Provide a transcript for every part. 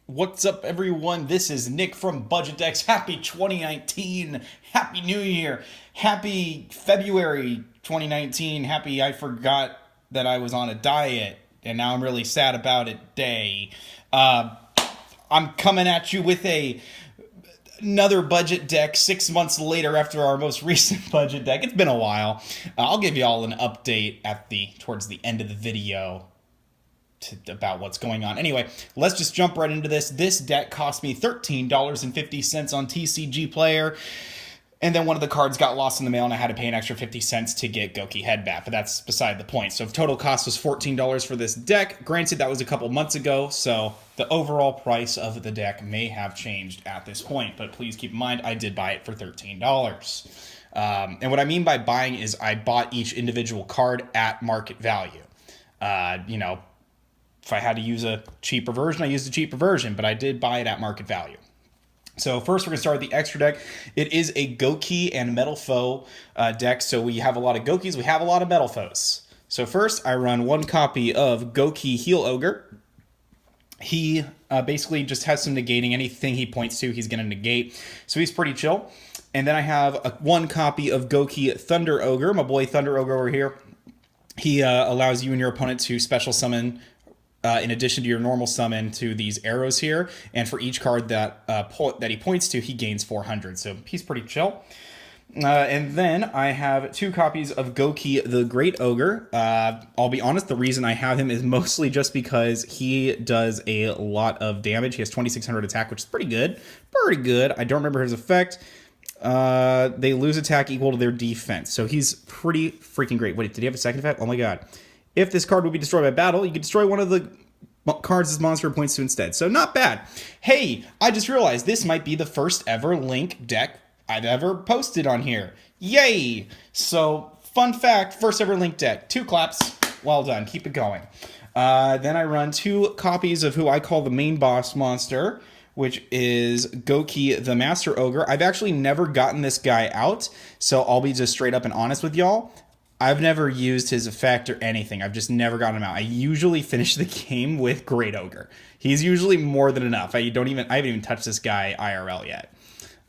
What's up, everyone? This is Nick from Budget Decks. Happy 2019. Happy New Year. Happy February 2019. Happy I forgot that I was on a diet and now I'm really sad about it day. I'm coming at you with another budget deck 6 months later after our most recent budget deck. It's been a while. I'll give you all an update towards the end of the video about what's going on. Anyway, let's just jump right into this. This deck cost me $13.50 on TCG Player, and then one of the cards got lost in the mail and I had to pay an extra 50 cents to get Goki Headbat, but that's beside the point. So total cost was $14 for this deck. Granted, that was a couple months ago, so the overall price of the deck may have changed at this point, but please keep in mind I did buy it for $13. And what I mean by buying is I bought each individual card at market value. If I had to use a cheaper version, I used a cheaper version, but I did buy it at market value. So first, we're going to start with the extra deck. It is a Goki and Metalfoe deck. So we have a lot of Gokis, we have a lot of Metalfoes. So first, I run one copy of Goki Heal Ogre. He basically just has some negating. Anything he points to, he's going to negate. So he's pretty chill. And then I have one copy of Goki Thunder Ogre. My boy Thunder Ogre over here. He allows you and your opponent to special summon in addition to your normal summon to these arrows here, and for each card that he points to, he gains 400. So he's pretty chill. And then I have two copies of Goki the Great Ogre. I'll be honest, the reason I have him is mostly just because he does a lot of damage. He has 2600 attack, which is pretty good. Pretty good. I don't remember his effect. They lose attack equal to their defense. So he's pretty freaking great. Wait, did he have a second effect? Oh my god. If this card would be destroyed by battle, you could destroy one of the cards this monster points to instead. So not bad. Hey, I just realized this might be the first ever Link deck I've ever posted on here. Yay! So, fun fact, first ever Link deck. 2 claps. Well done. Keep it going. Then I run 2 copies of who I call the main boss monster, which is Goki the Master Ogre. I've actually never gotten this guy out, so I'll be just straight up and honest with y'all. I've never used his effect or anything. I've just never gotten him out. I usually finish the game with Great Ogre. He's usually more than enough. I haven't even touched this guy IRL yet.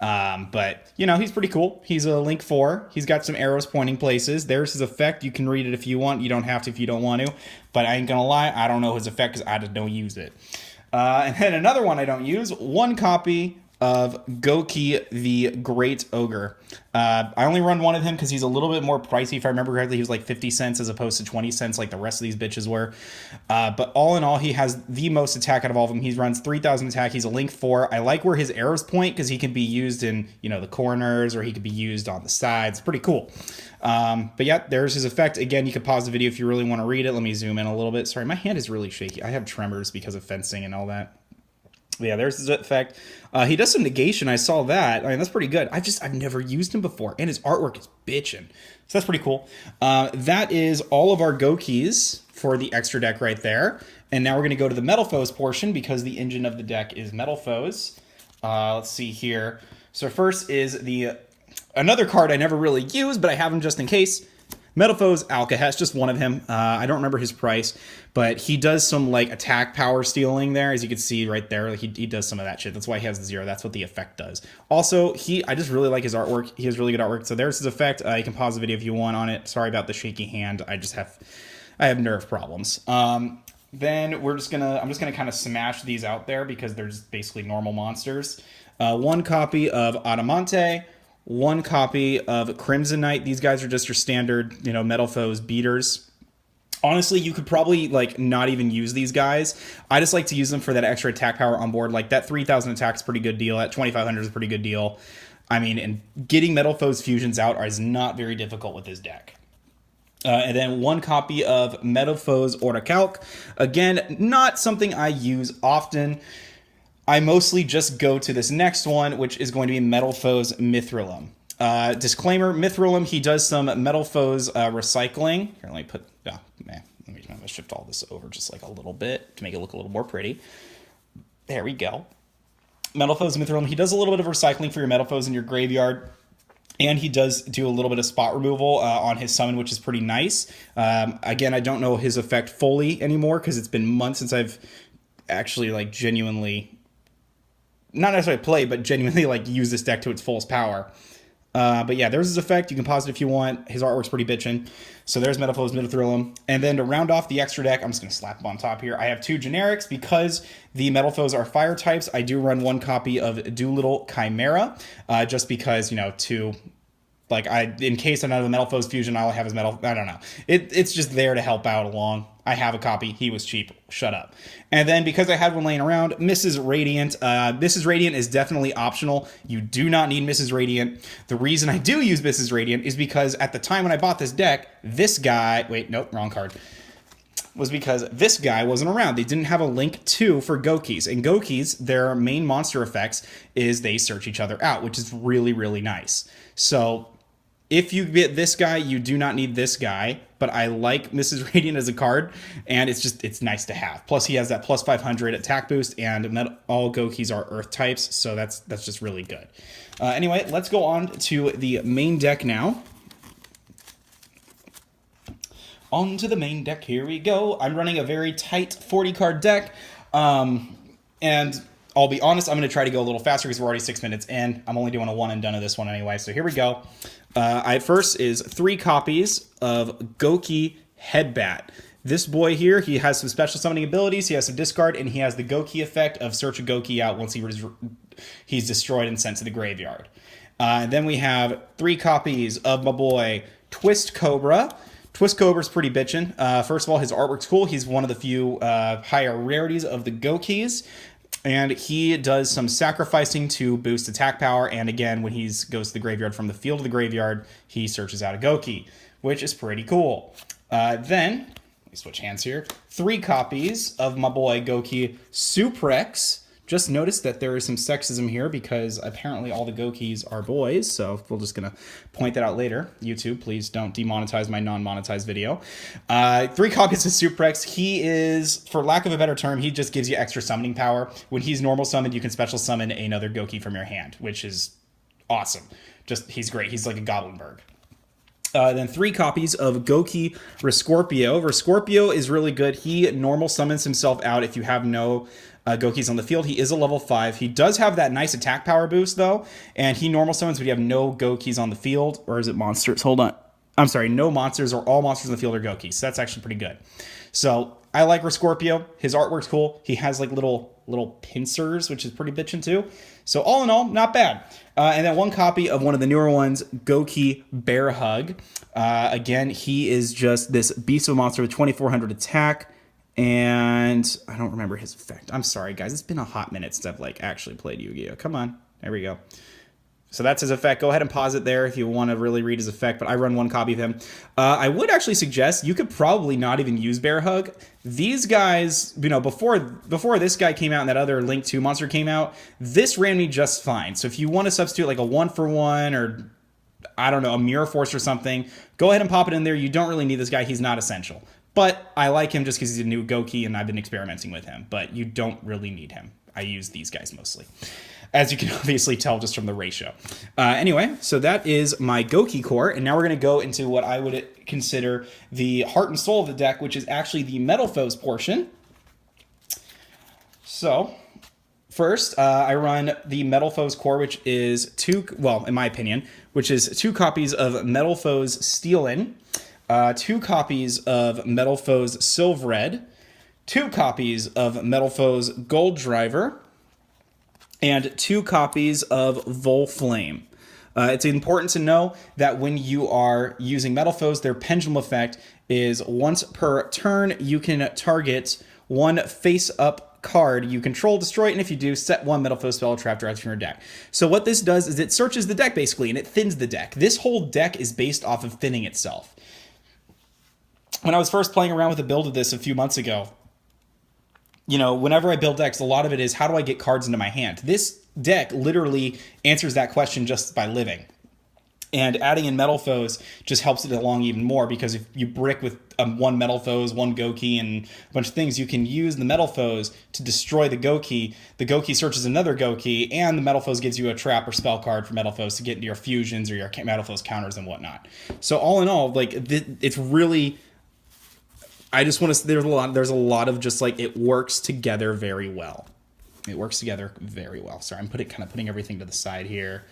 But, he's pretty cool. He's a Link 4. He's got some arrows pointing places. There's his effect. You can read it if you want. You don't have to if you don't want to. But I ain't gonna lie, I don't know his effect because I just don't use it. And then another one I don't use, one copy of Goki the Great Ogre. I only run one of him because he's a little bit more pricey. If I remember correctly, he was like 50 cents as opposed to 20 cents like the rest of these bitches were. But all in all, he has the most attack out of all of them. He runs 3,000 attack. He's a Link 4. I like where his arrows point because he can be used in, the corners or he could be used on the sides. Pretty cool. But yeah, there's his effect. Again, you could pause the video if you really want to read it. Let me zoom in a little bit. Sorry, my hand is really shaky. I have tremors because of fencing and all that. Yeah, there's his effect. He does some negation. I saw that. I mean, that's pretty good. I've never used him before, and his artwork is bitchin'. So that's pretty cool. That is all of our Gokis for the extra deck right there. And now we're going to go to the Metalfoes portion because the engine of the deck is Metalfoes. Let's see here. So first is another card I never really use, but I have him just in case. Metalfoes Alcahes, just one of him. I don't remember his price, but he does some attack power stealing there, as you can see right there. He does some of that shit. That's why he has the 0. That's what the effect does. Also, I just really like his artwork. He has really good artwork. So there's his effect. You can pause the video if you want on it. Sorry about the shaky hand. I have nerve problems. Then I'm just gonna kind of smash these out there because they're just basically normal monsters. One copy of Adamante. One copy of Crimson Knight. These guys are just your standard, Metalfoes beaters. Honestly, you could probably not even use these guys. I just like to use them for that extra attack power on board. That 3,000 attack is a pretty good deal. That 2,500 is a pretty good deal. I mean, and getting Metalfoes fusions out is not very difficult with this deck. And then one copy of Metalfoes Orichalc. Again, not something I use often. I mostly just go to this next one, which is going to be Metalfoes Mithrylum. Disclaimer, Mithrylum, he does some Metalfoes recycling. Here, let me shift all this over just a little bit to make it look a little more pretty. There we go. Metalfoes Mithrylum, he does a little bit of recycling for your Metalfoes in your graveyard. And he does do a little bit of spot removal on his summon, which is pretty nice. Again, I don't know his effect fully anymore because it's been months since I've actually genuinely not necessarily play, but genuinely like use this deck to its fullest power. But yeah, there's his effect. You can pause it if you want. His artwork's pretty bitchin'. So there's Metalfoe's Metathrillum. And then to round off the extra deck, I'm just going to slap them on top here. I have 2 generics. Because the Metalfoes are fire types, I do run 1 copy of Doolittle Chimera. Just because, you know, in case another Metalfoes fusion, all I have is Metal. I don't know. It's just there to help out along. I have a copy. He was cheap. Shut up. And then because I had one laying around, Mrs. Radiant. Mrs. Radiant is definitely optional. You do not need Mrs. Radiant. The reason I do use Mrs. Radiant is because at the time when I bought this deck, this guy... Wait, nope, wrong card. Was because this guy wasn't around. They didn't have a link to for Gokis. And Gokis, their main monster effects is they search each other out, which is really, really nice. So... if you get this guy, you do not need this guy, but I like Mrs. Radiant as a card, and it's nice to have. Plus, he has that plus 500 attack boost, and all Gokis are Earth types, so that's just really good. Anyway, let's go on to the main deck now. On to the main deck, here we go. I'm running a very tight 40-card deck, and... I'll be honest, I'm going to try to go a little faster because we're already 6 minutes in. I'm only doing a one and done of this one anyway, so here we go. First is 3 copies of Goki Headbat. This boy here, he has some special summoning abilities, he has some discard, and he has the Goki effect of search a Goki out once he's destroyed and sent to the graveyard. Then we have 3 copies of my boy Twist Cobra. Twist Cobra's pretty bitchin'. First of all, his artwork's cool. He's one of the few higher rarities of the Gokis. And he does some sacrificing to boost attack power. And again, when he goes to the graveyard from the field to the graveyard, he searches out a Goki, which is pretty cool. Then, let me switch hands here. 3 copies of my boy Goki Suprex. Just noticed that there is some sexism here because apparently all the Gokis are boys. So we're just going to point that out later. YouTube, please don't demonetize my non-monetized video. 3 copies of Suprex. He is, for lack of a better term, he just gives you extra summoning power. When he's normal summoned, you can special summon another Goki from your hand, which is awesome. He's great. He's like a Goblinberg. Then 3 copies of Goki Rescorpio. Rescorpio is really good. He normal summons himself out if you have no Gokis on the field. He is a level 5. He does have that nice attack power boost, though, and he normal summons when you have no Gokis on the field. Or is it monsters? Hold on. I'm sorry, no monsters, or all monsters on the field are Gokis. So that's actually pretty good. So I like Rescorpio. His artwork's cool. He has like little pincers, which is pretty bitchin' too. So all in all, not bad. And then 1 copy of one of the newer ones, Goki Bear Hug. Again, he is just this beast of a monster with 2400 attack. And I don't remember his effect. I'm sorry, guys. It's been a hot minute since I've actually played Yu-Gi-Oh! Come on. There we go. So that's his effect. Go ahead and pause it there if you want to really read his effect, but I run 1 copy of him. I would actually suggest you could probably not even use Bear Hug. These guys, before this guy came out and that other Link 2 monster came out, this ran me just fine. So if you want to substitute like a 1-for-1 or, I don't know, a Mirror Force or something, go ahead and pop it in there. You don't really need this guy. He's not essential. But I like him just because he's a new Goki and I've been experimenting with him. But you don't really need him. I use these guys mostly, as you can obviously tell just from the ratio. Anyway, so that is my Goki core. And now we're going to go into what I would consider the heart and soul of the deck, which is actually the Metalfoes portion. So first, I run the Metalfoes core, which is in my opinion, which is 2 copies of Metalfoes Steelin, 2 copies of Metalfoes Silvred, 2 copies of Metalfoes Gold Driver, and 2 copies of Volflame. It's important to know that when you are using Metalfoes, their pendulum effect is once per turn, you can target 1 face-up card you control, destroy it, and if you do, set 1 Metalfoes spell or trap directly from your deck. So what this does is it searches the deck, basically, and it thins the deck. This whole deck is based off of thinning itself. When I was first playing around with a build of this a few months ago, whenever I build decks, a lot of it is how do I get cards into my hand? This deck literally answers that question just by living. And adding in Metalfoes just helps it along even more because if you brick with 1 Metalfoes, 1 Goki, and a bunch of things, you can use the Metalfoes to destroy the Goki. The Goki searches another Goki, and the Metalfoes gives you a trap or spell card for Metalfoes to get into your fusions or your Metalfoes counters and whatnot. So all in all, it's really... I just want to say there's a lot of just it works together very well. It works together very well. Sorry, I'm putting everything to the side here.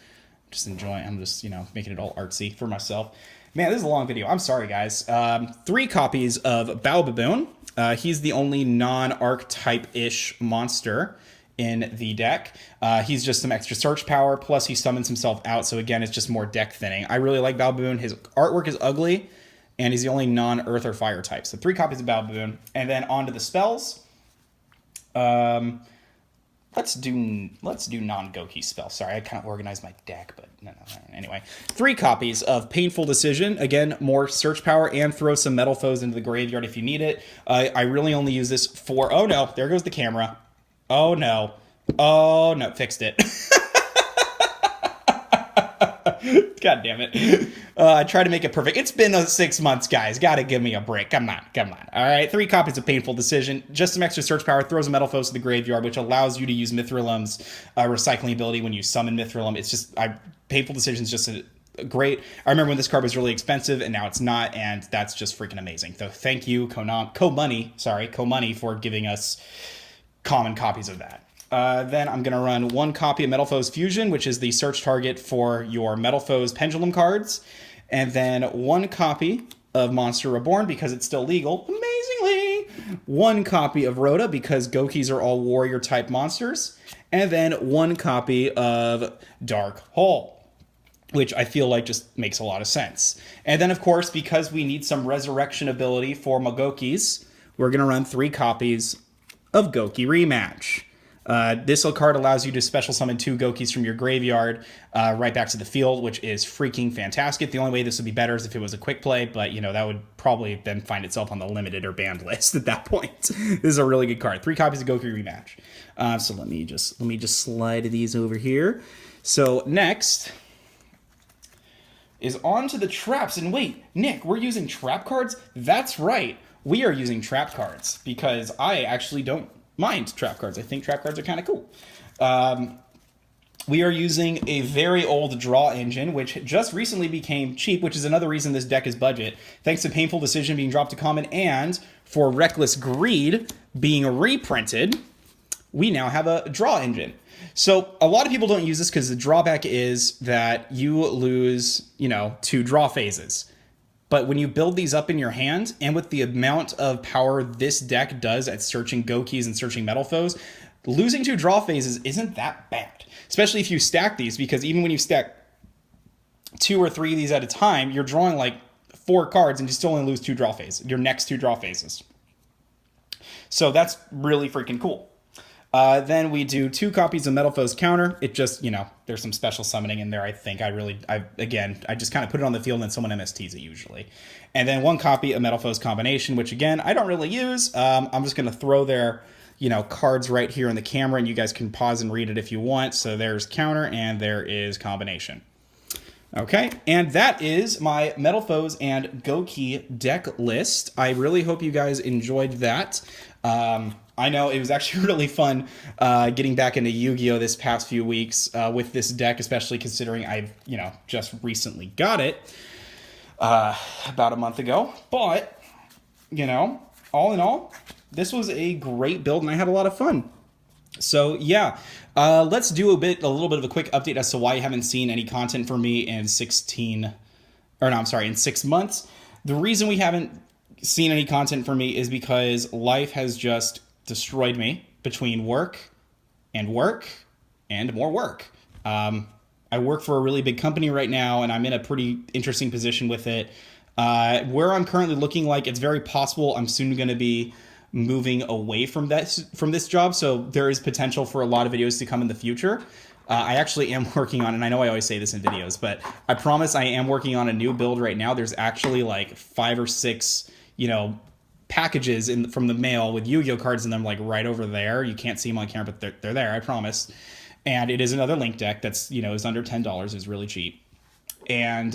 Just enjoying. I'm just, making it all artsy for myself. Man, this is a long video. I'm sorry, guys. 3 copies of Baobaboon. He's the only non-archetype-ish monster in the deck. He's just some extra search power, plus he summons himself out, so again, it's just more deck thinning. I really like Baobaboon. His artwork is ugly, and he's the only non-earth or fire type. So 3 copies of Baobaboon. And then on to the spells. Let's do non-Goki spells. Sorry, I kind of organized my deck, but no. Anyway, 3 copies of Painful Decision. Again, more search power, and throw some Metalfoes into the graveyard if you need it. I really only use this for... Oh, no. There goes the camera. Oh, no. Oh, no. Fixed it. God damn it. I try to make it perfect. It's been 6 months, guys. Gotta give me a break. Come on. All right, 3 copies of Painful Decision. Just some extra search power. Throws a Metalfoes to the graveyard, which allows you to use Mithrilum's recycling ability when you summon Mithrilum. It's just... Painful Decision is just a great... I remember when this card was really expensive, and now it's not, and that's just freaking amazing. So thank you, Co-Money, for giving us common copies of that. Then I'm going to run 1 copy of Metalfoe's Fusion, which is the search target for your Metalfoe's Pendulum cards. And then 1 copy of Monster Reborn, because it's still legal. Amazingly! 1 copy of Rhoda, because Gokis are all warrior-type monsters. And then 1 copy of Dark Hole, which I feel like just makes a lot of sense. And then, of course, because we need some resurrection ability for Magokis, we're going to run 3 copies of Goki Rematch. This card allows you to special summon 2 Gokis from your graveyard right back to the field, which is freaking fantastic. The only way this would be better is if it was a quick play, but that would probably then find itself on the limited or banned list at that point. This is a really good card. 3 copies of Goki Rematch. So let me just slide these over here. So next is on to the traps. And wait, Nick, we're using trap cards? That's right. We are using trap cards because I actually don't mind trap cards. I think trap cards are kind of cool. We are using a very old draw engine, which just recently became cheap, which is another reason this deck is budget. Thanks to Painful Decision being dropped to common and for Reckless Greed being reprinted, we now have a draw engine. So a lot of people don't use this because the drawback is that you lose, 2 draw phases. But when you build these up in your hand, and with the amount of power this deck does at searching Gokis and searching Metalfoes, losing 2 draw phases isn't that bad. Especially if you stack these, because even when you stack 2 or 3 of these at a time, you're drawing like 4 cards and you still only lose 2 draw phases, your next 2 draw phases. So that's really freaking cool. Then we do 2 copies of Metalfoe's Counter. It just, there's some special summoning in there, I think. I just kind of put it on the field and then someone MSTs it usually. And then 1 copy of Metalfoe's Combination, which again, I don't really use. I'm just going to throw their, cards right here in the camera, and you guys can pause and read it if you want. So there's Counter and there is Combination. Okay, and that is my Metalfoes and Goki deck list. I really hope you guys enjoyed that. I know it was actually really fun getting back into Yu-Gi-Oh! This past few weeks with this deck, especially considering I've, just recently got it about a month ago. But, all in all, this was a great build and I had a lot of fun. So, yeah, let's do a little bit of a quick update as to why you haven't seen any content from me in 6 months. The reason we haven't seen any content from me is because life has just destroyed me between work and more work. I work for a really big company right now, and I'm in a pretty interesting position with it. Where I'm currently looking like it's very possible I'm soon going to be moving away from this job, so there is potential for a lot of videos to come in the future. I actually am working on, and I know I always say this in videos, but I promise I am working on a new build right now. There's actually like 5 or 6, packages from the mail with Yu-Gi-Oh cards in them, like right over there. You can't see them on camera, but they're there, I promise. And it is another Link deck that's, is under $10, is really cheap. And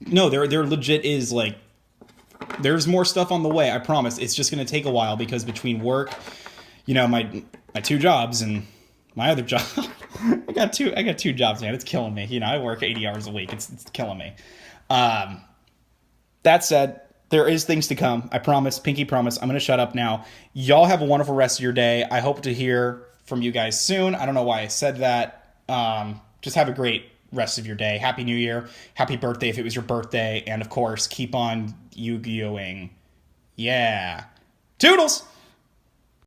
no, there legit is like, there's more stuff on the way, I promise. It's just going to take a while because between work, my 2 jobs and my other job, I got two jobs, man. It's killing me. I work 80 hours a week. It's killing me. That said, There is things to come. I promise. Pinky promise. I'm going to shut up now. Y'all have a wonderful rest of your day. I hope to hear from you guys soon. I don't know why I said that. Just have a great rest of your day. Happy New Year. Happy birthday if it was your birthday. And of course, keep on Yu-Gi-Oh-ing. Yeah. Toodles!